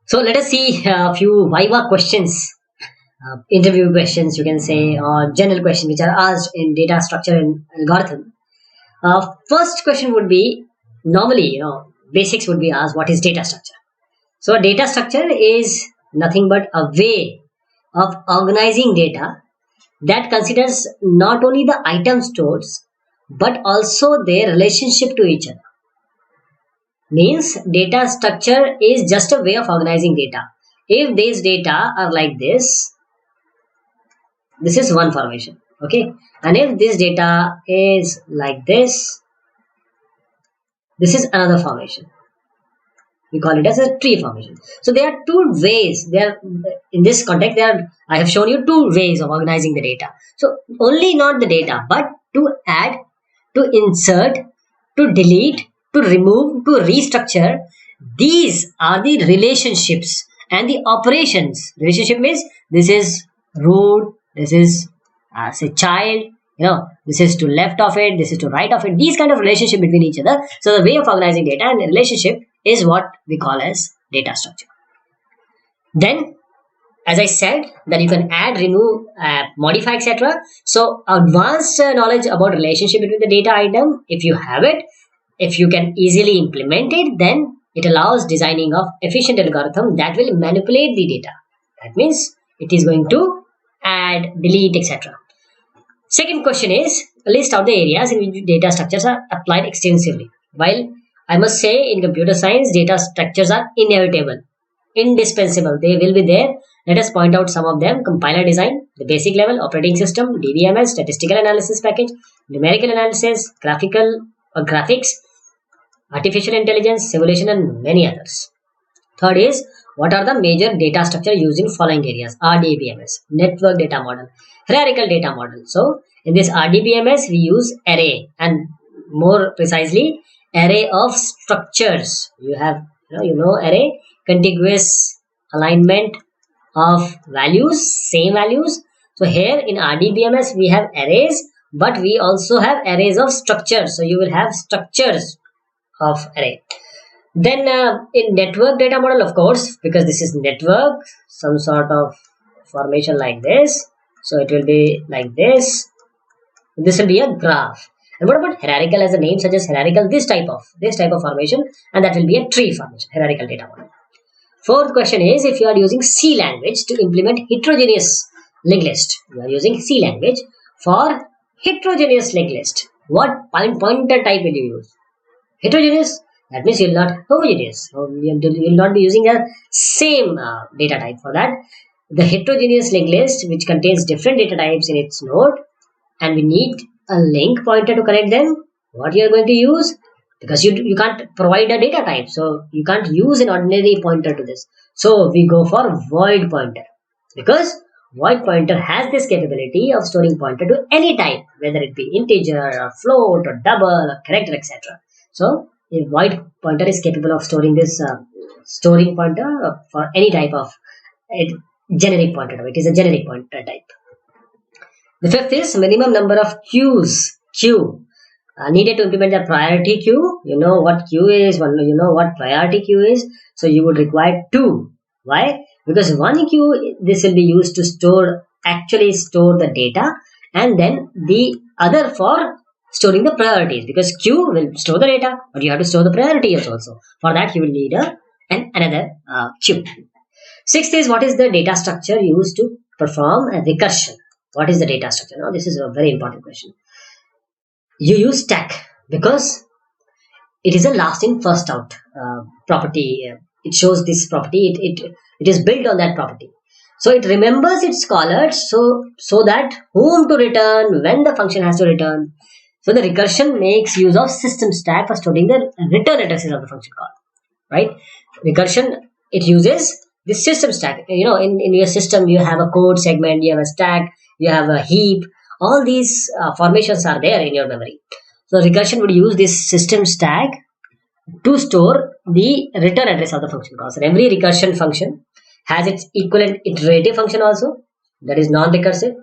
So let us see a few Viva questions, interview questions, you can say, or general questions which are asked in data structure and algorithm. First question would be normally, basics would be asked what is data structure. So a data structure is nothing but a way of organizing data that considers not only the item stored but also their relationship to each other. Means data structure is just a way of organizing data. If these data are like this is one formation, okay, and if this data is like this is another formation. We call it as a tree formation. So there are two ways. There, in this context, I have shown you two ways of organizing the data. So only not the data, but to add, to insert, to delete, to remove, to restructure. These are the relationships and the operations. Relationship means this is root, this is say child, this is to left of it, this is to right of it. These kind of relationship between each other. So the way of organizing data and relationship is what we call as data structure. Then, as I said, that you can add, remove, modify, etc. So advanced knowledge about relationship between the data item, if you have it, if you can easily implement it, then it allows designing of efficient algorithm that will manipulate the data. That means it is going to add, delete, etc. Second question is list out the areas in which data structures are applied extensively. While I must say in computer science, data structures are inevitable, indispensable. They will be there. Let us point out some of them. Compiler design, the basic level, operating system, DBMS, statistical analysis package, numerical analysis, graphical or graphics, artificial intelligence, simulation, and many others. Third is what are the major data structure used in following areas? RDBMS, network data model, hierarchical data model. So in this RDBMS we use array, and more precisely array of structures. You have array, contiguous alignment of values, same values. So here in RDBMS we have arrays, but we also have arrays of structures. So you will have structures of array. Then in network data model, of course, because this is network, some sort of formation like this. So it will be like this. This will be a graph. And what about hierarchical? As the name suggests, hierarchical, this type of formation, and that will be a tree formation, hierarchical data model. Fourth question is if you are using C language to implement heterogeneous linked list. You are using C language for heterogeneous linked list. What pointer type will you use? Heterogeneous. That means you will not homogeneous. You will not be using the same data type for that. The heterogeneous linked list, which contains different data types in its node, and we need a link pointer to connect them. What you are going to use? Because you can't provide a data type, so you can't use an ordinary pointer to this. So we go for void pointer, because void pointer has this capability of storing pointer to any type, whether it be integer or float or double or character, etc. So a void pointer is capable of storing this storing pointer for any type of generic pointer. It is a generic pointer type. The fifth is minimum number of queues. Queue needed to implement the priority queue. You know what queue is, you know what priority queue is. So you would require two. Why? Because one queue, this will be used to actually store the data, and then the other for storing the priorities, because queue will store the data, but you have to store the priorities also. For that you will need another queue. Sixth is what is the data structure used to perform a recursion? What is the data structure? Now this is a very important question. You use stack because it is a last in first out property. It shows this property. It is built on that property. So it remembers its callers so that whom to return, when the function has to return. So the recursion makes use of system stack for storing the return addresses of the function call. Right? Recursion, it uses the system stack. In your system you have a code segment, you have a stack, you have a heap. All these formations are there in your memory. So recursion would use this system stack to store the return address of the function call. So every recursion function has its equivalent iterative function also, that is non-recursive.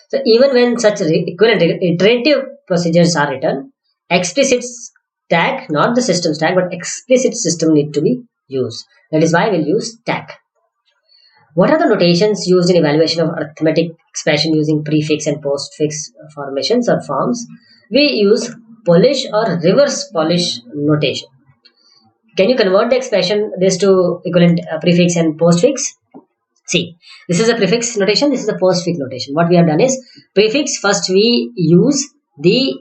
So even when such equivalent iterative procedures are written, explicit stack, not the system stack, but explicit system need to be used. That is why we'll use stack. What are the notations used in evaluation of arithmetic expression using prefix and postfix formations or forms? We use Polish or reverse Polish notation. Can you convert the expression this to equivalent prefix and postfix? See, this is a prefix notation, this is a postfix notation. What we have done is prefix, first we use the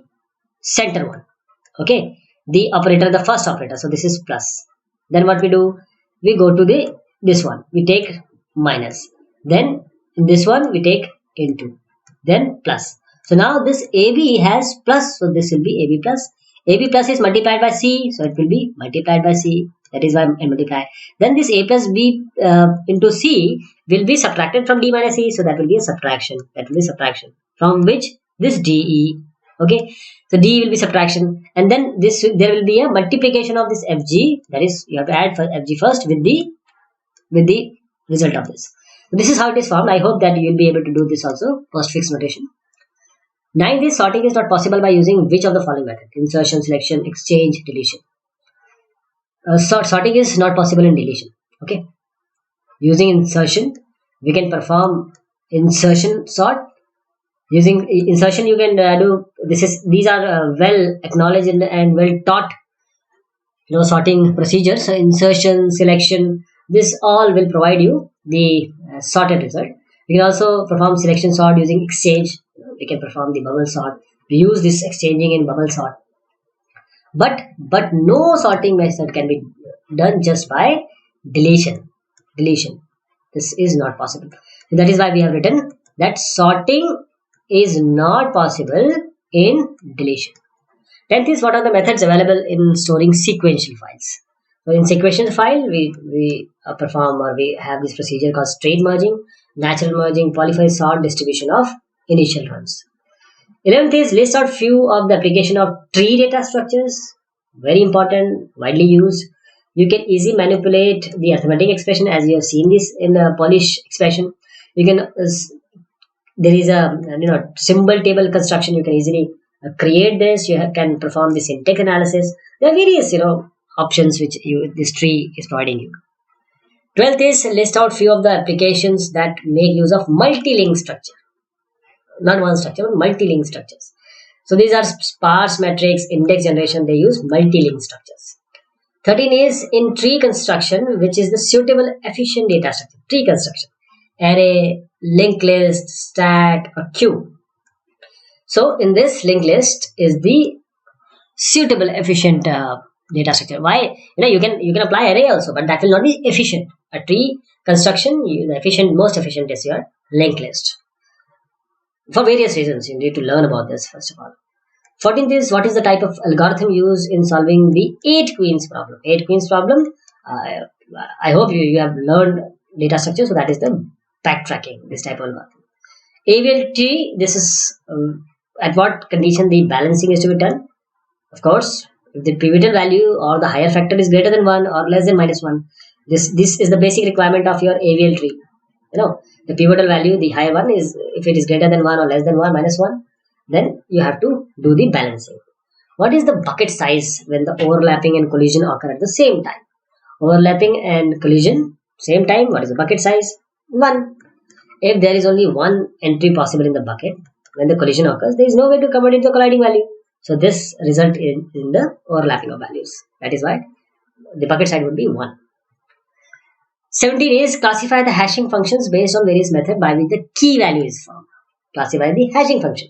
center one, okay, the operator, the first operator. So this is plus. Then what we do? We go to the this one, we take minus. Then in this one we take into. Then plus. So now this AB has plus, so this will be AB plus. AB plus is multiplied by C, so it will be multiplied by C. That is why I multiply. Then this A plus B into C will be subtracted from D minus C, so that will be a subtraction. That will be subtraction. From which this DE. Okay, so D will be subtraction, and then this there will be a multiplication of this FG. That is, you have to add for FG first with the result of this. So this is how it is formed. I hope that you will be able to do this also, postfix notation. 9 is sorting is not possible by using which of the following method? Insertion, selection, exchange, deletion. Sorting is not possible in deletion. Okay, using insertion we can perform insertion sort. Using insertion you can do these are well acknowledged and well taught sorting procedures. So insertion, selection, this all will provide you the sorted result. We can also perform selection sort using exchange. We can perform the bubble sort. We use this exchanging in bubble sort. But no sorting method can be done just by deletion. This is not possible. That is why we have written that sorting is not possible in deletion. 10th is, what are the methods available in storing sequential files? So in sequential file we perform, or we have this procedure called straight merging, natural merging, polyfill sort, distribution of initial runs. 11th is, list out few of the application of tree data structures. Very important, widely used. You can easily manipulate the arithmetic expression, as you have seen this in the Polish expression. You can there is a symbol table construction. You can easily create this. You can perform the syntax analysis. There are various options which this tree is providing you. 12th is, list out few of the applications that make use of multi-link structure. Not one structure, but multi-link structures. So these are sparse matrix, index generation. They use multi-link structures. 13 is, in tree construction, which is the suitable efficient data structure. Tree construction: array, linked list, stack, or queue. So in this, linked list is the suitable efficient data structure. Why? You can apply array also, but that will not be efficient. A tree construction, the most efficient is your linked list. For various reasons, you need to learn about this first of all. 14th is, what is the type of algorithm used in solving the 8 queens problem? 8 queens problem. I hope you have learned data structure, so that is the backtracking, this type of algorithm. AVL tree, this is at what condition the balancing is to be done. Of course, if the pivotal value or the higher factor is greater than 1 or less than -1, this is the basic requirement of your AVL tree. The pivotal value, the higher one, is if it is greater than 1 or less than 1, -1, then you have to do the balancing. What is the bucket size when the overlapping and collision occur at the same time? Overlapping and collision, same time, what is the bucket size? 1. If there is only one entry possible in the bucket, when the collision occurs, there is no way to convert it to colliding value. So this result in the overlapping of values. That is why the bucket size would be 1. 17 is, classify the hashing functions based on various method by which the key value is formed. Classify the hashing function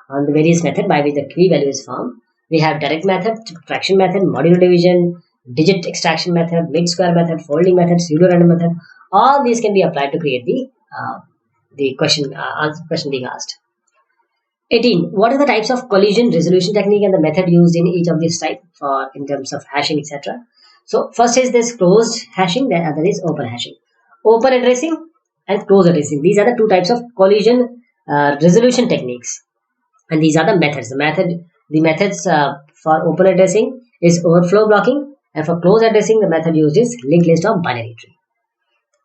on the various method by which the key value is formed. We have direct method, subtraction method, modular division, digit extraction method, mid square method, folding method, pseudo random method. All these can be applied to create the question being asked. 18. What are the types of collision resolution technique and the method used in each of these type in terms of hashing, etc. So first is this closed hashing, the other is open hashing. Open addressing and closed addressing. These are the two types of collision resolution techniques, and these are the methods. The methods for open addressing is overflow blocking, and for closed addressing the method used is linked list of binary tree.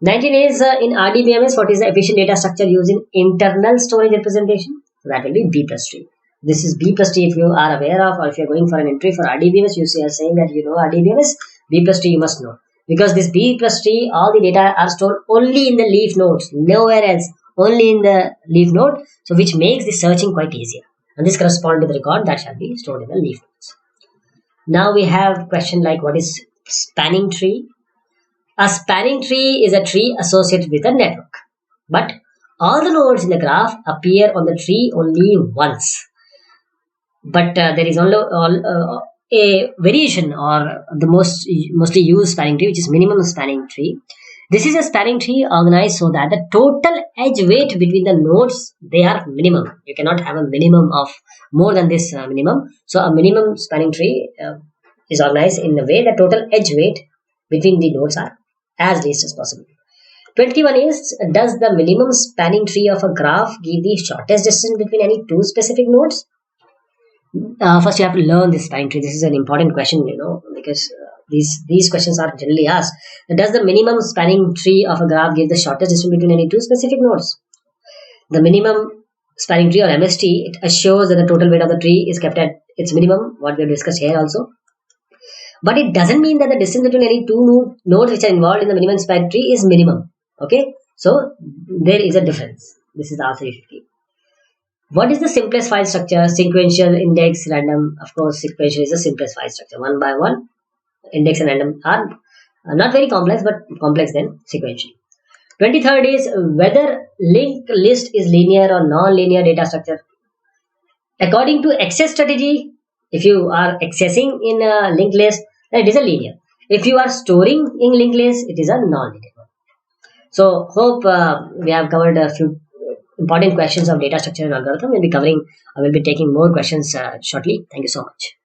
19 is, in RDBMS, what is the efficient data structure used in internal storage representation? So that will be B plus tree. This is B plus tree if you are aware of, or if you are going for an entry for RDBMS, you are saying that you know RDBMS, B plus tree you must know. because this B plus tree, all the data are stored only in the leaf nodes, nowhere else, only in the leaf node, so which makes the searching quite easier. And this corresponds to the record that shall be stored in the leaf nodes. Now we have question like, what is spanning tree? A spanning tree is a tree associated with a network, but all the nodes in the graph appear on the tree only once. But there is only a variation, or the mostly used spanning tree, which is minimum spanning tree. This is a spanning tree organized so that the total edge weight between the nodes, they are minimum. You cannot have a minimum of more than this minimum. So a minimum spanning tree is organized in a way that total edge weight between the nodes are as least as possible. 21 is, does the minimum spanning tree of a graph give the shortest distance between any two specific nodes? First you have to learn this spanning tree. This is an important question, because these questions are generally asked. Does the minimum spanning tree of a graph give the shortest distance between any two specific nodes? The minimum spanning tree, or MST, it assures that the total weight of the tree is kept at its minimum, what we have discussed here also. But it doesn't mean that the distance between any two nodes which are involved in the minimum spanning tree is minimum. Okay, so there is a difference. This is the answer you should keep. What is the simplest file structure? Sequential, index, random. Of course, sequential is the simplest file structure. One by one, index and random are not very complex, but complex than sequential. 23rd is whether linked list is linear or non-linear data structure. According to access strategy, if you are accessing in a linked list, then it is a linear. If you are storing in linked list, it is a non-linear. So hope we have covered a few important questions of data structure and algorithm. We'll be taking more questions shortly. Thank you so much.